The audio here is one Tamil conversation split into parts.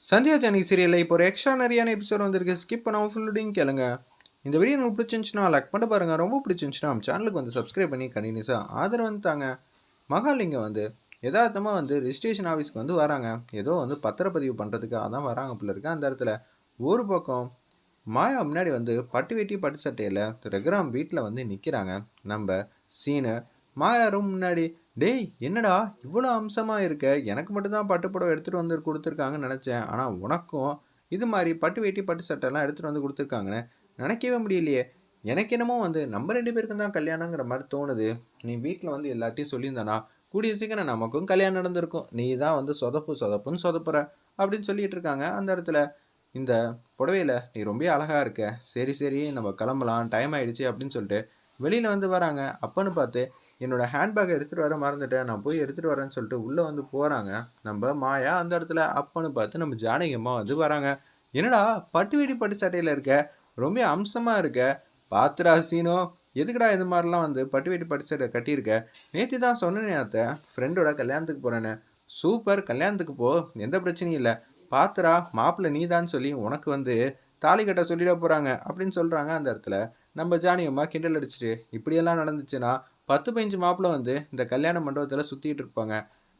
சந்தியா ஜானகி சீரியலில் இப்போ ஒரு எக்ஸ்ட்ரானரியான எபிசோட் வந்திருக்கு. ஸ்கிப் பண்ணாமல் ஃபுல்லுடையும் கேளுங்க. இந்த வீடியோ உங்களுக்கு பிடிச்சிருந்துச்சுன்னா லைக் பண்ண பாருங்கள். ரொம்ப பிடிச்சிருந்துச்சுன்னா நம்ம சேனலுக்கு வந்து சப்ஸ்கிரைப் பண்ணி கண்டினியூஸாக ஆதரவு வந்துட்டாங்க. மகாலிங்கம் வந்து யதார்த்தமாக வந்து ரெஜிஸ்ட்ரேஷன் ஆஃபீஸ்க்கு வந்து வராங்க. ஏதோ வந்து பத்திரப்பதிவு பண்ணுறதுக்காக தான் வராங்க போல இருக்கு. அந்த இடத்துல ஒரு பக்கம் மாயா முன்னாடி வந்து பட்டு வெட்டி பட்டு சட்டையில் ரகுராம் வீட்டில் வந்து நிற்கிறாங்க. நம்ம சீனு மாயா ரூம் முன்னாடி, டேய் என்னடா இவ்வளோ அம்சமாக இருக்க, எனக்கு மட்டும்தான் பட்டு புடவை எடுத்துகிட்டு வந்து கொடுத்துருக்காங்கன்னு நினச்சேன், ஆனால் உனக்கும் இது மாதிரி பட்டு வேட்டி பட்டு சட்டைலாம் எடுத்துகிட்டு வந்து கொடுத்துருக்காங்கன்னு நினைக்கவே முடியலையே. எனக்கு என்னமோ வந்து நம்ம 2 பேருக்கும் தான் கல்யாணங்கிற மாதிரி தோணுது. நீ வீட்டில் வந்து எல்லாத்தையும் சொல்லியிருந்தானா கூடிய சீக்கிரம் நமக்கும் கல்யாணம் நடந்திருக்கும். நீ தான் வந்து சொதப்புன்னு சொதப்புற அப்படின்னு சொல்லிட்டு இருக்காங்க. அந்த இடத்துல இந்த புடவையில நீ ரொம்ப அழகா இருக்க, சரி நம்ம கிளம்பலாம், டைம் ஆயிடுச்சு அப்படின்னு சொல்லிட்டு வெளியில் வந்து வராங்க. அப்பன்னு பார்த்து என்னோட ஹேண்ட்பேக்கை எடுத்துகிட்டு வர மறந்துட்டேன், நான் போய் எடுத்துகிட்டு வரேன்னு சொல்லிட்டு உள்ளே வந்து போகிறாங்க நம்ம மாயா. அந்த இடத்துல அப்பன்னு பார்த்து நம்ம ஜானகியம்மா வந்து வராங்க. என்னடா பட்டு வெடி பட்டு சட்டையில் இருக்க, ரொம்ப அம்சமாக இருக்க, பாத்துடா சீனோ, எதுக்குடா இது மாதிரிலாம் வந்து பட்டு வெட்டி பட்டு சட்டை கட்டியிருக்க, நேற்று தான் சொன்னேனே அத்தை ஃப்ரெண்டோட கல்யாணத்துக்கு போகிறேன்னு. சூப்பர், கல்யாணத்துக்கு போ, எந்த பிரச்சனையும் இல்லை, பாத்துடா மாப்பிள்ளை நீ தான் சொல்லி உனக்கு வந்து தாலி கட்ட சொல்லிட போகிறாங்க அப்படின்னு சொல்கிறாங்க. அந்த இடத்துல நம்ம ஜானகியம்மா கிண்டல் அடிச்சுட்டு, இப்படியெல்லாம் நடந்துச்சுன்னா 10-15 மாப்பிள்ளை வந்து இந்த கல்யாண மண்டபத்தில் சுற்றிட்டு இருப்பாங்க.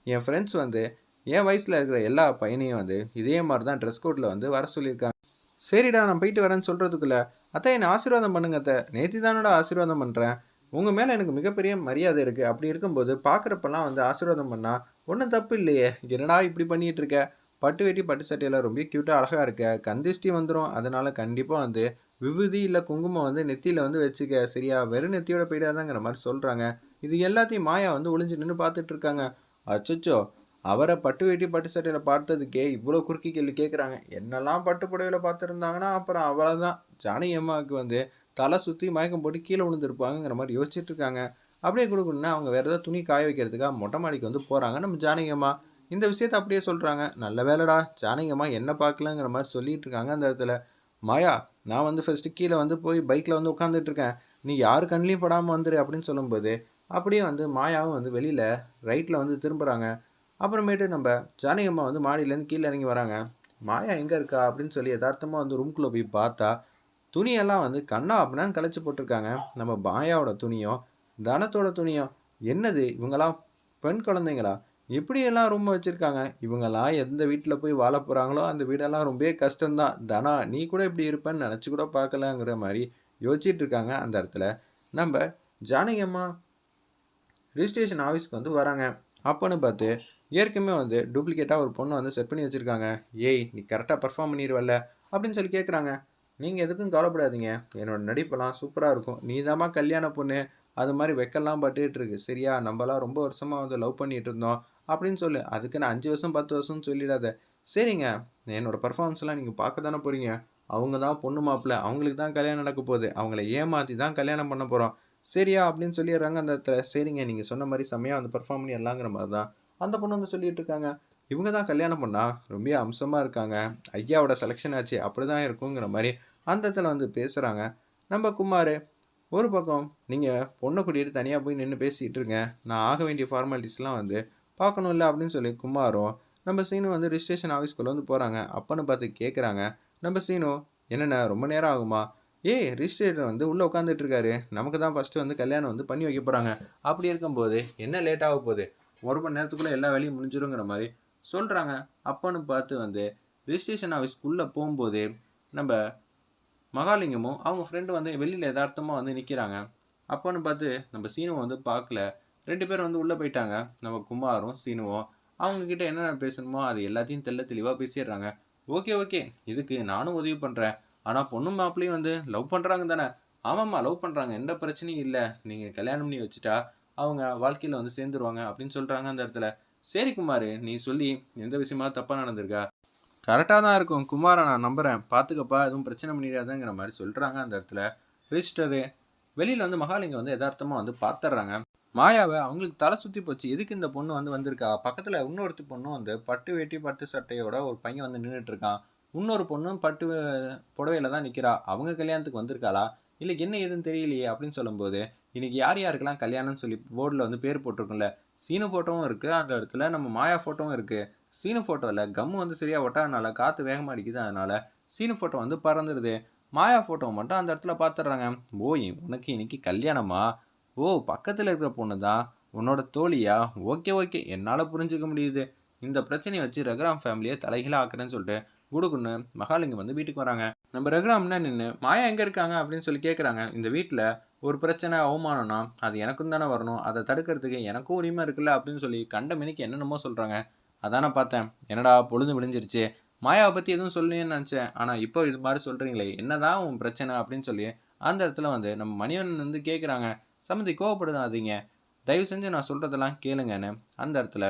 என் ஃப்ரெண்ட்ஸ் வந்து என் வயசில் இருக்கிற எல்லா பையனையும் வந்து இதே மாதிரி தான் ட்ரெஸ் கோட்டில் வந்து வர சொல்லியிருக்காங்க. சரிடா நான் போயிட்டு வரேன்னு சொல்கிறதுக்குள்ள, அத்தை என்னை ஆசீர்வாதம் பண்ணுங்க அத்தை, நேற்று தானடா ஆசீர்வாதம் பண்ணுறேன், உங்கள் மேலே எனக்கு மிகப்பெரிய மரியாதை இருக்குது, அப்படி இருக்கும்போது பார்க்குறப்பெல்லாம் வந்து ஆசீர்வாதம் பண்ணால் ஒன்றும் தப்பு இல்லையே, என்னடா இப்படி பண்ணிகிட்டு இருக்க, பட்டு வெட்டி பட்டு சட்டையில் ரொம்ப க்யூட்டாக அழகாக இருக்க, கந்திஷ்டி வந்துடும், அதனால் கண்டிப்பாக வந்து விபூதி இல்லை குங்குமம் வந்து நெத்தியில் வந்து வச்சுக்க, சரியா, வெறும் நெத்தியோட போயிடாதாங்கிற மாதிரி சொல்கிறாங்க. இது எல்லாத்தையும் மாயா வந்து ஒளிஞ்சு நின்று பார்த்துட்டு இருக்காங்க. அச்சச்சோ, அவரை பட்டு வெட்டி பட்டு சட்டையில் பார்த்ததுக்கே இவ்வளோ குறுக்கி கேள்வி கேட்குறாங்க. என்னெல்லாம் பட்டு புடவையில் பார்த்துருந்தாங்கன்னா அப்புறம் அவ்வளோதான், ஜானகி அம்மாவுக்கு வந்து தலை சுற்றி மயக்கம் போட்டு கீழே விழுந்துருப்பாங்கிற மாதிரி யோசிச்சுட்டு இருக்காங்க. அப்படியே கொடுக்கணுன்னா அவங்க வேறு ஏதாவது துணி காய வைக்கிறதுக்காக மொட்டை மாடிக்கு வந்து போகிறாங்க நம்ம ஜானகி அம்மா. இந்த விஷயத்தை அப்படியே சொல்கிறாங்க. நல்ல வேலைடா ஜானகி அம்மா என்ன பார்க்கலங்கிற மாதிரி சொல்லிட்டு இருக்காங்க. அந்த இடத்துல மாயா, நான் வந்து ஃபஸ்ட்டு கீழே வந்து போய் பைக்கில் வந்து உட்காந்துட்ருக்கேன், நீ யார் கண்ணிலையும் படாமல் வந்துரு அப்படின்னு சொல்லும்போது அப்படியே வந்து மாயாவும் வந்து வெளியில் ரைட்டில் வந்து திரும்புகிறாங்க. அப்புறமேட்டு நம்ம ஜானகி அம்மா வந்து மாடியிலேருந்து கீழே இறங்கி வராங்க. மாயா எங்கே இருக்கா அப்படின்னு சொல்லி யதார்த்தமாக வந்து ரூம்குள்ளே போய் பார்த்தா துணியெல்லாம் வந்து கண்ணா அப்படின்னு கலைச்சி போட்டிருக்காங்க. நம்ம மாயாவோட துணியும் தனத்தோட துணியும். என்னது இவங்கெல்லாம் பெண் குழந்தைங்களா, எப்படியெல்லாம் ரூம் வச்சுருக்காங்க, இவங்கெல்லாம் எந்த வீட்டில் போய் வாழ போகிறாங்களோ அந்த வீடெல்லாம் ரொம்பவே கஷ்டம்தான், தனா நீ கூட இப்படி இருப்பேன்னு நினச்சி கூட பார்க்கலங்கிற மாதிரி யோசிச்சுட்டு இருக்காங்க. அந்த இடத்துல நம்ம ஜானகி அம்மா ரிஜிஸ்ட்ரேஷன் ஆஃபீஸ்க்கு வந்து வராங்க. அப்போன்னு பார்த்து ஏற்கனவே வந்து டூப்ளிகேட்டாக ஒரு பொண்ணை வந்து செட் பண்ணி வச்சுருக்காங்க. ஏய் நீ கரெக்டாக பர்ஃபார்ம் பண்ணிடுவல்ல அப்படின்னு சொல்லி கேட்குறாங்க. நீங்கள் எதுக்கும் கவலைப்படாதீங்க, என்னோட நடிப்பெல்லாம் சூப்பராக இருக்கும், நீ தாம்மா கல்யாண பொண்ணு, அது மாதிரி வெக்கெல்லாம் பட்டுட்டு இருக்கு, சரியா, நம்மலாம் ரொம்ப வருஷமாக வந்து லவ் பண்ணிட்டு இருந்தோம் அப்படின்னு சொல்லு, அதுக்கு நான் 5 வருஷம் 10 வருஷம்னு சொல்லிடாத. சரிங்க, என்னோட பர்ஃபார்மன்ஸ்லாம் நீங்கள் பார்க்க தானே போகிறீங்க, அவங்க தான் பொண்ணு மாப்பிள்ளை, அவங்களுக்கு தான் கல்யாணம் நடக்க போகுது, அவங்கள ஏமாற்றி தான் கல்யாணம் பண்ண போகிறோம், சரியா அப்படின்னு சொல்லிடுறாங்க. அந்த இடத்துல சரிங்க நீங்கள் சொன்ன மாதிரி செம்மையாக வந்து பர்ஃபார்ம் பண்ணி எல்லாங்கிற மாதிரி தான் அந்த பொண்ணு வந்து சொல்லிட்டு இருக்காங்க. இவங்க தான் கல்யாணம் பண்ணா ரொம்ப அம்சமாக இருக்காங்க, ஐயாவோட செலெக்ஷன் ஆச்சு அப்படி தான் இருக்குங்கிற மாதிரி அந்த இடத்துல வந்து பேசுகிறாங்க. நம்ம குமார் ஒரு பக்கம், நீங்கள் பொண்ணை கூட்டிகிட்டு தனியாக போய் நின்று பேசிகிட்டு இருங்க, நான் ஆக வேண்டிய ஃபார்மாலிட்டிஸ்லாம் வந்து பார்க்கணும்ல அப்படின்னு சொல்லி குமாரும் நம்ம சீனு வந்து ரிஜிஸ்ட்ரேஷன் ஆஃபீஸ்க்குள்ளே வந்து போகிறாங்க. அப்பன்னு பார்த்து கேட்குறாங்க நம்ம சீனு, என்னென்ன ரொம்ப நேரம் ஆகுமா, ஏய் ரிஜிஸ்ட்ரேட்டர் வந்து உள்ளே உட்காந்துட்டு இருக்காரு, நமக்கு தான் ஃபஸ்ட்டு வந்து கல்யாணம் வந்து பண்ணி வைக்க போகிறாங்க, அப்படி இருக்கும்போது என்ன லேட் ஆக போகுது, 1 மணி நேரத்துக்குள்ளே எல்லா வேலையும் முடிஞ்சிருங்கிற மாதிரி சொல்கிறாங்க. அப்பன்னு பார்த்து வந்து ரிஜிஸ்ட்ரேஷன் ஆஃபீஸ்க்குள்ளே போகும்போது நம்ம மகாலிங்கமும் அவங்க ஃப்ரெண்டு வந்து வெளியில் யதார்த்தமாக வந்து நிற்கிறாங்க. அப்போன்னு பார்த்து நம்ம சீனுவை வந்து பார்க்கல, 2 பேரும் வந்து உள்ளே போயிட்டாங்க. நம்ம குமாரும் சீனுவும் அவங்கக்கிட்ட என்னென்ன பேசணுமோ அது எல்லாத்தையும் தெளிவாக பேசிடுறாங்க. ஓகே இதுக்கு நானும் உதவி பண்ணுறேன், ஆனால் பொண்ணும் மாப்பிள்ளையும் வந்து லவ் பண்ணுறாங்க தானே, ஆமாம்மா லவ் பண்ணுறாங்க, எந்த பிரச்சனையும் இல்லை, நீங்கள் கல்யாணம் பண்ணி வச்சுட்டா அவங்க வாழ்க்கையில் வந்து சேர்ந்துருவாங்க அப்படின்னு சொல்கிறாங்க. அந்த இடத்துல சரி குமார், நீ சொல்லி எந்த விஷயமா தப்பாக நடந்திருக்கா, கரெக்டாக தான் இருக்கும் குமாரை நான் நம்புகிறேன், பார்த்துக்கப்பா எதுவும் பிரச்சனை பண்ணிடாதுங்கிற மாதிரி சொல்கிறாங்க. அந்த இடத்துல ரிஜிஸ்டரு வெளியில் வந்து மகாலிங்கம் வந்து யதார்த்தமாக வந்து பார்த்துட்றாங்க. மாயாவை அவங்களுக்கு தலை சுற்றி போச்சு, எதுக்கு இந்த பொண்ணு வந்து வந்திருக்கா, பக்கத்தில் இன்னொருத்தி பொண்ணும் வந்து பட்டு வேட்டி பட்டு சட்டையோட ஒரு பையன் வந்து நின்றுட்டுருக்கான், இன்னொரு பொண்ணும் பட்டு புடவையில் தான் நிற்கிறா, அவங்க கல்யாணத்துக்கு வந்திருக்காளா இல்லை என்ன ஏதுன்னு தெரியலையே அப்படின்னு சொல்லும்போது, இன்றைக்கி யார் யாருக்கெல்லாம் கல்யாணம்னு சொல்லி போர்டில் வந்து பேர் போட்டிருக்கும்ல, சீனு ஃபோட்டோவும் இருக்குது, அந்த இடத்துல நம்ம மாயா ஃபோட்டோவும் இருக்குது, சீனு ஃபோட்டோவில் கம்மு வந்து சரியாக ஒட்டாதனால காற்று வேகமாக அடிக்குது. அதனால சீனு ஃபோட்டோ வந்து பறந்துடுது. மாயா ஃபோட்டோ மட்டும் அந்த இடத்துல பார்த்துடுறாங்க. ஓய், உனக்கு இன்னைக்கு கல்யாணமா? ஓ, பக்கத்தில் இருக்கிற பொண்ணு தான் உன்னோட தோழியா? ஓகே ஓகே, என்னால் புரிஞ்சுக்க முடியுது. இந்த பிரச்சனையை வச்சு ரகுராம் ஃபேமிலியை தலைகீழ ஆக்குறேன்னு சொல்லிட்டு குடுக்குன்னு மகாலிங்கம் வந்து வீட்டுக்கு வராங்க. நம்ம ரகுராம்னா நின்று மாயா எங்கே இருக்காங்க அப்படின்னு சொல்லி கேட்குறாங்க. இந்த வீட்டில் ஒரு பிரச்சனை அவமானம்னா அது எனக்கும் தானே வரணும், அதை தடுக்கிறதுக்கு எனக்கும் உரிமை இருக்குல்ல அப்படின்னு சொல்லி கண்டமேனிக்கு என்னென்னமோ சொல்கிறாங்க. அதானே பார்த்தேன், என்னடா பொழுது விடிஞ்சிருச்சு, மாயாவை பற்றி எதுவும் சொல்லுன்னு நினச்சேன், ஆனால் இப்போ இது மாதிரி சொல்கிறீங்களே, என்னதான் உன் பிரச்சனை அப்படின்னு சொல்லி அந்த இடத்துல வந்து நம்ம மணிவண்ணன் வந்து கேட்குறாங்க. சம்மந்தி கோவப்படுதாதீங்க, தயவு செஞ்சு நான் சொல்கிறதெல்லாம் கேளுங்கன்னு அந்த இடத்துல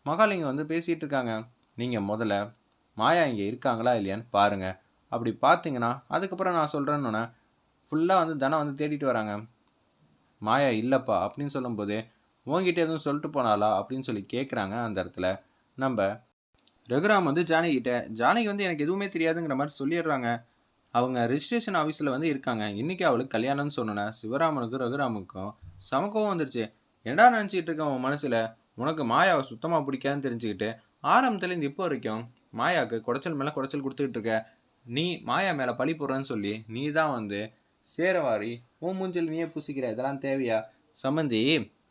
மகாலிங்கம் வந்து பேசிகிட்டு இருக்காங்க. நீங்கள் முதல்ல மாயா இங்கே இருக்காங்களா இல்லையான்னு பாருங்கள். அப்படி பார்த்தீங்கன்னா அதுக்கப்புறம் நான் சொல்கிறேன்னு ஃபுல்லாக வந்து தனம் வந்து தேடிட்டு வராங்க. மாயா இல்லைப்பா அப்படின்னு சொல்லும்போது, உங்ககிட்ட எதுவும் சொல்லிட்டு போனாலா அப்படின்னு சொல்லி கேட்குறாங்க. அந்த இடத்துல நம்ம ரகுராம் வந்து ஜானகிட்ட, ஜானகி வந்து எனக்கு எதுவுமே தெரியாதுங்கிற மாதிரி சொல்லிடுறாங்க. அவங்க ரிஜிஸ்ட்ரேஷன் ஆஃபீஸில் வந்து இருக்காங்க. இன்றைக்கி அவளுக்கு கல்யாணம்னு சொன்னேன். சிவராமனுக்கும் ரகுராமுக்கும் சமக்கம் வந்துருச்சு. என்னடா நினச்சிக்கிட்டு இருக்க உன் மனசில்? உனக்கு மாயாவை சுத்தமாக பிடிக்காதுன்னு தெரிஞ்சுக்கிட்டு ஆரம்பத்துலேருந்து இப்போ வரைக்கும் மாயாவுக்கு குடைச்சல் மேலே குடைச்சல் கொடுத்துக்கிட்டு இருக்க. நீ மாயா மேலே பழி போடுறேன்னு சொல்லி நீ தான் வந்து சேரவாரி உன் மூஞ்சில் நீயே பூசிக்கிற. இதெல்லாம் தேவையா? சம்மந்தி,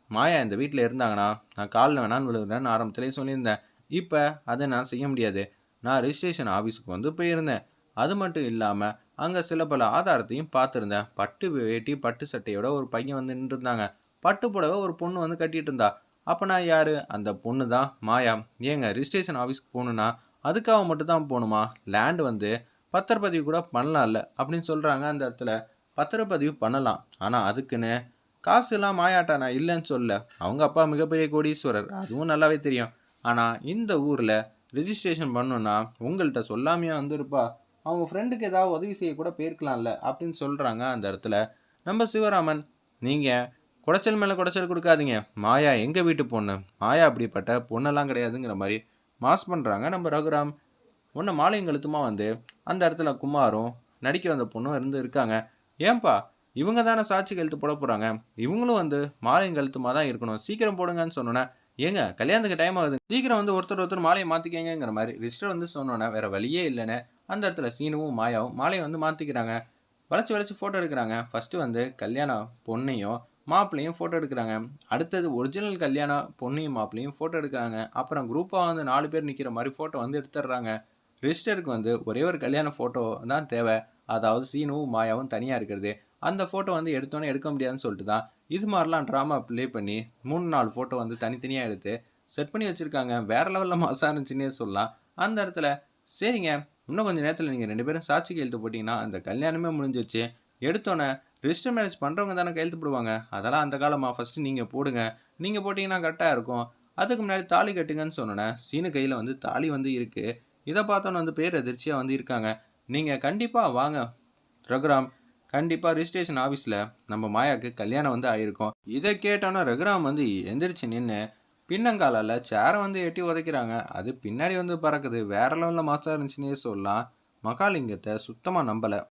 மாயா இந்த வீட்டில் இருந்தாங்கன்னா நான் காலில் வேணான்னு விழுகிறேன்னு ஆரம்பத்துலேயே சொல்லியிருந்தேன். இப்போ அதை நான் செய்ய முடியாது. நான் ரிஜிஸ்ட்ரேஷன் ஆஃபீஸுக்கு வந்து போயிருந்தேன். அது மட்டும் இல்லாமல் அங்கே சில பல ஆதாரத்தையும் பார்த்துருந்தேன். பட்டு வேட்டி பட்டு சட்டையோட ஒரு பையன் வந்து நின்றுருந்தாங்க. பட்டு புடவை ஒரு பொண்ணு வந்து கட்டிகிட்டு இருந்தா. அப்போ நான் யார்? அந்த பொண்ணு தான் மாயா. ஏங்க, ரிஜிஸ்ட்ரேஷன் ஆஃபீஸ்க்கு போகணுன்னா அதுக்காக மட்டும் தான் போகணுமா? லேண்டு வந்து பத்திரப்பதிவு கூட பண்ணலாம்ல அப்படின்னு சொல்கிறாங்க. அந்த இடத்துல பத்திரப்பதிவு பண்ணலாம், ஆனால் அதுக்குன்னு காசுலாம் மாயாட்டா நான் இல்லைன்னு சொல்ல. அவங்க அப்பா மிகப்பெரிய கோடீஸ்வரர், அதுவும் நல்லாவே தெரியும். ஆனால் இந்த ஊரில் ரிஜிஸ்ட்ரேஷன் பண்ணணுன்னா உங்கள்கிட்ட சொல்லாமையா வந்துருப்பா? அவங்க ஃப்ரெண்டுக்கு ஏதாவது உதவி செய்ய கூட போயிருக்கலாம்ல அப்படின்னு சொல்கிறாங்க. அந்த இடத்துல நம்ம சிவராமன், நீங்கள் குடைச்சல் மேலே குடைச்சல் கொடுக்காதீங்க. மாயா எங்கள் வீட்டு பொண்ணு, மாயா அப்படிப்பட்ட பொண்ணெல்லாம் கிடையாதுங்கிற மாதிரி மாஸ் பண்ணுறாங்க நம்ம ரகுராம். ஒன்று மாலையும் கழுத்துமா வந்து அந்த இடத்துல குமாரும் நடிக்க வந்த பொண்ணும் இருக்காங்க. ஏன்பா, இவங்க தானே சாட்சி கழுத்து போட போகிறாங்க, இவங்களும் வந்து மாலையும் கழுத்துமா தான் இருக்கணும், சீக்கிரம் போடுங்கன்னு சொன்னோன்னே, ஏங்க கல்யாணத்துக்கு டைம் ஆகுது, சீக்கிரம் வந்து ஒருத்தர் மாலையை மாற்றிக்கங்கிற மாதிரி ரிஜிஸ்டர் வந்து சொன்னோன்னே வேறு வழியே இல்லைன்னு அந்த இடத்துல சீனுவும் மாயாவும் மாலையை வந்து மாற்றிக்கிறாங்க. வளைச்சி ஃபோட்டோ எடுக்கிறாங்க. ஃபஸ்ட்டு வந்து கல்யாண பொண்ணையும் மாப்பிள்ளையும் ஃபோட்டோ எடுக்கிறாங்க. அடுத்தது ஒரிஜினல் கல்யாண பொண்ணையும் மாப்பிள்ளையும் ஃபோட்டோ எடுக்கிறாங்க. அப்புறம் குரூப்பாக வந்து 4 பேர் நிற்கிற மாதிரி ஃபோட்டோ வந்து எடுத்துடுறாங்க. ரிஜிஸ்டருக்கு வந்து ஒரே ஒரு கல்யாண ஃபோட்டோ தான் தேவை, அதாவது சீனுவும் மாயாவும் தனியாக இருக்கிறது. அந்த ஃபோட்டோ வந்து எடுத்தோன்னே எடுக்க முடியாதுன்னு சொல்லிட்டு தான் இது மாதிரிலாம் ட்ராமா ப்ளே பண்ணி 3-4 ஃபோட்டோ வந்து தனித்தனியாக எடுத்து செட் பண்ணி வச்சுருக்காங்க. வேறு லெவலில் மாசாக இருந்துச்சுன்னே சொல்லலாம். அந்த இடத்துல சரிங்க, இன்னும் கொஞ்சம் நேரத்தில் நீங்கள் 2 பேரும் சாட்சி கையெழுத்து போட்டிங்கன்னா அந்த கல்யாணமே முடிஞ்சிச்சு. எடுத்தோன்னே ரிஜிஸ்டர் மேரேஜ் பண்ணுறவங்க தானே கையெழுத்து போடுவாங்க, அதெல்லாம் அந்த காலமாக, ஃபஸ்ட்டு நீங்கள் போடுங்க, நீங்கள் போட்டிங்கன்னா கரெக்டாக இருக்கும், அதுக்கு முன்னாடி தாலி கட்டுங்கன்னு சொன்னோன்னே சீனு கையில் வந்து தாலி வந்து இருக்குது. இதை பார்த்தோன்னு வந்து பேர் அதிர்ச்சியாக வந்து இருக்காங்க. நீங்கள் கண்டிப்பாக வாங்க ரகுராம், கண்டிப்பாக ரிஜிஸ்ட்ரேஷன் ஆஃபீஸில் நம்ம மாயாவுக்கு கல்யாணம் வந்து ஆகிருக்கும். இதை கேட்டோன்னா ரகுராம் வந்து எந்திரிச்சு நின்று பின்னங்காலால் சேரை வந்து எட்டி உதைக்கிறாங்க. அது பின்னாடி வந்து பறக்குது. வேற லெவலில் மாசாக இருந்துச்சுன்னே சொல்லலாம். மகாலிங்கத்தை சுத்தமாக நம்பலை.